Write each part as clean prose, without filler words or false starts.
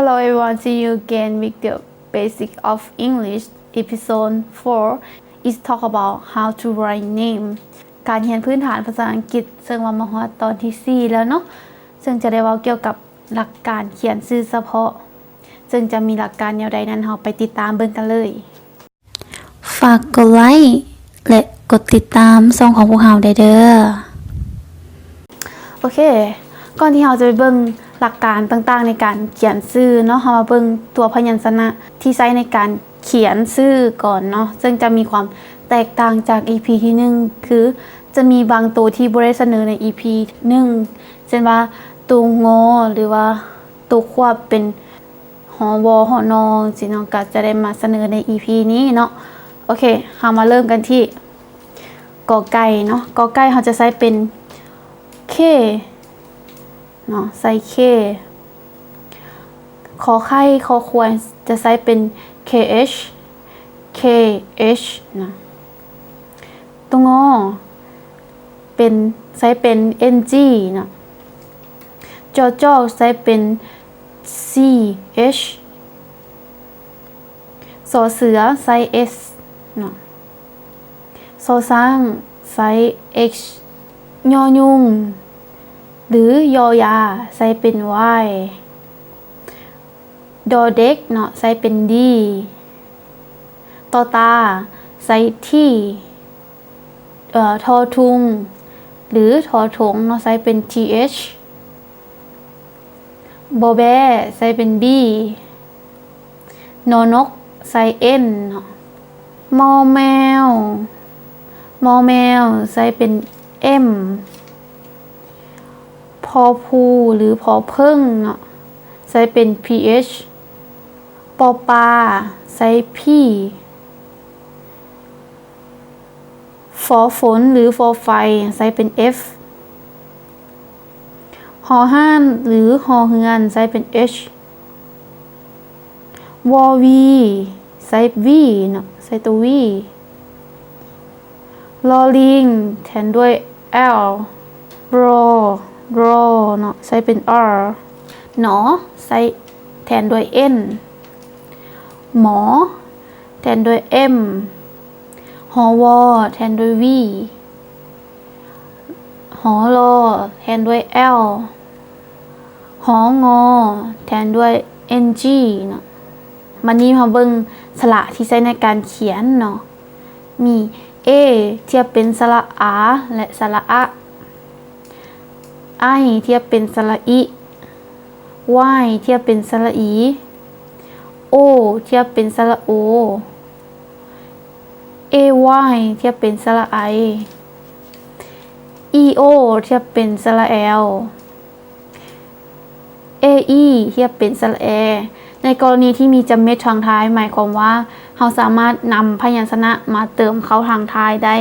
Hello everyone, see you again with the basic of English. Episode 4 is talk about how to write name การเรียนพื้นฐานภาษาอังกฤษซึ่งว่ามาฮอดตอนที่ 4 แล้วเนาะซึ่งจะได้เว้าเกี่ยวกับหลักการเขียนชื่อเฉพาะซึ่งจะมีหลักการแนวใดนั้นเราไปติดตามเบิ่งกันเลยฝากกดไลค์และกดติดตามช่องของพวกเราได้เด้อโอเคก่อนที่เราจะไปเบิ่งหลักการต่างๆในการเขียนชื่อเนาะเรามาเบิ่งตัวพยัญชนะที่ใช้ในการเขียนชื่อก่อนเนาะซึ่งจะมีความแตกต่างจาก EP ที่ 1คือจะมีบางตัวที่บ่ได้เสนอใน EP 1เช่นว่าตัวงอหรือว่าตัวควบเป็นหอวอหอนอสิเนาะก็จะได้มาเสนอใน EP นี้เนาะโอเคเรามาเริ่มกันที่กอไก่เนาะกอไก่เราจะใช้เป็น Kเนาะใส่ K ขอไข่ขอควายจะใช้เป็น KH KH นะตัวงอเป็นใช้เป็น NG นะจอจอใช้เป็น CH สอเสือใช้ S นะสอสร้างใช้ H ยอยุงหรือยอยาใช้เป็น Y ดอเด็กเนาะใช้เป็น D ตอตาใช้ T ทอทุงหรือทอถงเนาะใช้เป็น TH บอแบใช้เป็น B นอนกใช้ N เนาะมอแมวใช้เป็น M พอพูหรือพอเพิ่งเนาะใช้เป็น PH ปอปลาใช้ P ฟอฝนหรือฟอไฟใช้เป็น F หอห้านหรือหอเฮือนใช้เป็น H วอวีใช้ V เนาะใช้ตัว V ลอลิงแทนด้วย L รอเนาะใช้เป็น R หนอใช้แทนด้วย N หมอแทนด้วย M หอวอแทนด้วย V หอรอแทนด้วย L หองอแทนด้วย NG เนาะมันนี้มาเบิ่งสระที่ใช้ในการเขียนเนาะมี A เทียบเป็นสระอาและสระอะ I เทียบเป็นสระอิ Y เทียบเป็นสระอี O เทียบเป็นสระโอ AY เทียบเป็นสระไอ EO เทียบเป็นสระ L AE เทียบเป็นสระ A ในกรณีที่มีจำเม็ดทางท้ายหมายความว่าเราสามารถนำพยัญชนะมาเติมเข้าทางท้ายได้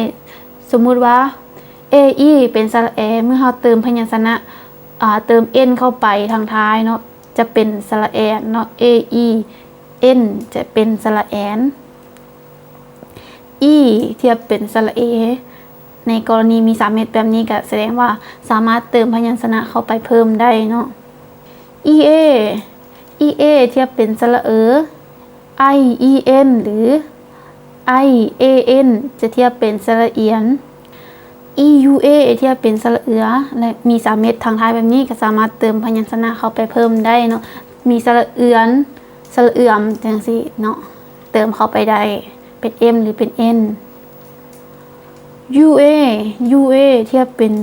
สมมุติว่า AE เป็นสระ A เมื่อเราเติมพยัญชนะเติม N เข้าไปทางท้ายเนาะจะเป็นสระ A เนาะ AE N จะเป็นสระแอน E เทียบเป็นสระ A ในกรณีมี3เม็ดแบบนี้ก็แสดงว่าสามารถเติมพยัญชนะเข้าไปเพิ่มได้เนาะ EA เทียบเป็นสระIEN หรือ IAN จะเทียบเป็นสระเอียน EUA เทียบเป็นสระเอือและมี3เม็ดทางท้ายแบบนี้ก็สามารถเติมพยัญชนะเข้าไปเพิ่มได้เนาะมีสระเอือนสระเอื่อมจังซี่เนาะเติมเข้าไปได้เป็น M หรือเป็น N UA เทียบเป็น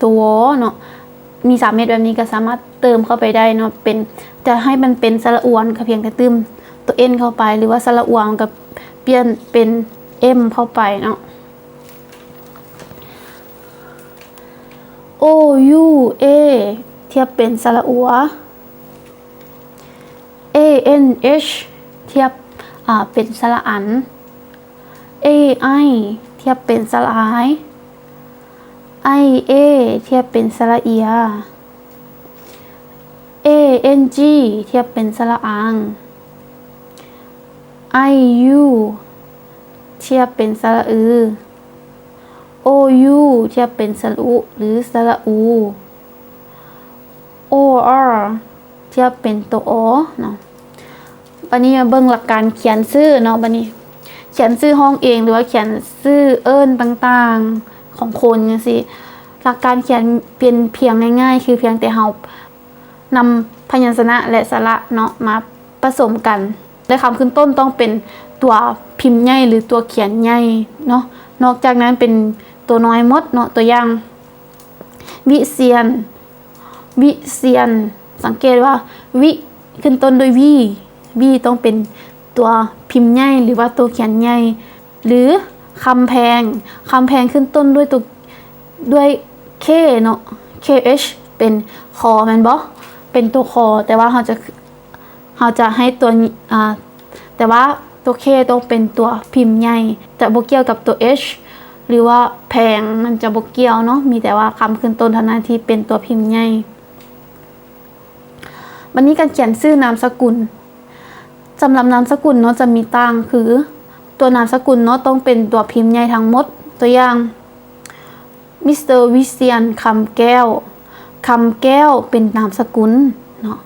ตัววเนาะมี3เม็ดแบบนี้ก็สามารถเติมเข้าไปได้เนาะเป็นจะให้มันเป็นสระอวนก็เพียงแต่เติมตัว N เข้าไปหรือว่าสระอวงกับเปลี่ยนเป็น M เข้าไปเนาะ OUA เทียบเป็นสระอัว ANH เทียบเป็นสระอัน AI เทียบเป็นสระหาย IA เทียบเป็นสระเอีย ANG เทียบเป็นสระอัง IU เทียบเป็นสระอือ OU เทียบเป็นสระอุหรือสระอู OR เทียบเป็นตัวอเนาะบัดนี้มาเบิ่งหลักการเขียนชื่อเนาะบัดนี้เขียนชื่อห้องเองหรือว่าเขียนชื่อเอิ้นต่างๆของคนจังซี่หลักการเขียนเป็นเพียงง่ายๆคือเพียงแต่เฮานำพยัญชนะและสระเนาะมาผสมกันและคำขึ้นต้นต้องเป็นตัวพิมพ์ใหญ่หรือตัวเขียนใหญ่เนาะนอกจากนั้นเป็นตัวน้อยหมดเนาะตัวอย่างวิเชียนสังเกตว่าวิขึ้นต้นด้วยวีต้องเป็นตัวพิมพ์ใหญ่หรือว่าตัวเขียนใหญ่หรือคำแพงขึ้นต้นด้วยเคเนาะ KH เป็นคอแม่นบ่เป็นตัวคอแต่ว่าเราจะให้ตัวแต่ว่าตัว K ต้องเป็นตัวพิมพ์ใหญ่แต่บ่เกี่ยวกับตัว H หรือว่าแพงมันจะบ่เกี่ยวเนาะมีแต่ว่าคำขึ้นต้นเท่านั้นที่เป็นตัวพิมพ์ใหญ่วันนี้การเขียนชื่อนามสกุลสำหรับนามสกุลเนาะจะมีต่างคือตัวนามสกุลเนาะต้องเป็นตัวพิมพ์ใหญ่ทั้งหมดตัวอย่างมิสเตอร์วิเชียนคำแก้วเป็นนามสกุลเนาะ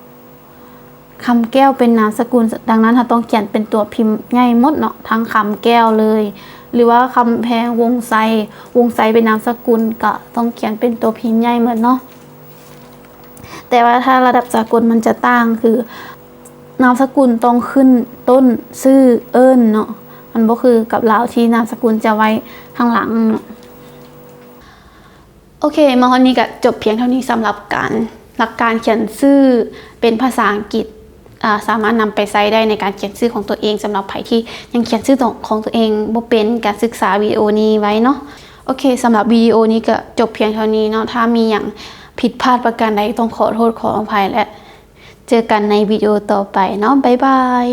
คำแก้วเป็นนามสกุลดังนั้นเราต้องเขียนเป็นตัวพิมพ์ใหญ่หมดเนาะทั้งคำแก้วเลยหรือว่าคำแพงวงไซเป็นนามสกุลก็ต้องเขียนเป็นตัวพิมพ์ใหญ่เหมือนเนาะแต่ว่าถ้าระดับสากลมันจะต่างคือนามสกุลต้องขึ้นต้นชื่อเอิ้นเนาะมันบ่คือกับลาวที่นามสกุลจะไว้ข้างหลังเนาะโอเคมาวันนี้ก็จบเพียงเท่านี้สำหรับหลักการเขียนชื่อเป็นภาษาอังกฤษสามารถนำไปใช้ได้ในการเขียนชื่อของตัวเองสำหรับใครที่ยังเขียนชื่อของตัวเองบ่เป็นการศึกษาวิดีโอนี้ไว้เนาะโอเคสำหรับวิดีโอนี้ก็จบเพียงเท่านี้เนาะถ้ามีอย่างผิดพลาดประการใดต้องขอโทษขออภัยและเจอกันในวิดีโอต่อไปเนาะบ๊ายบาย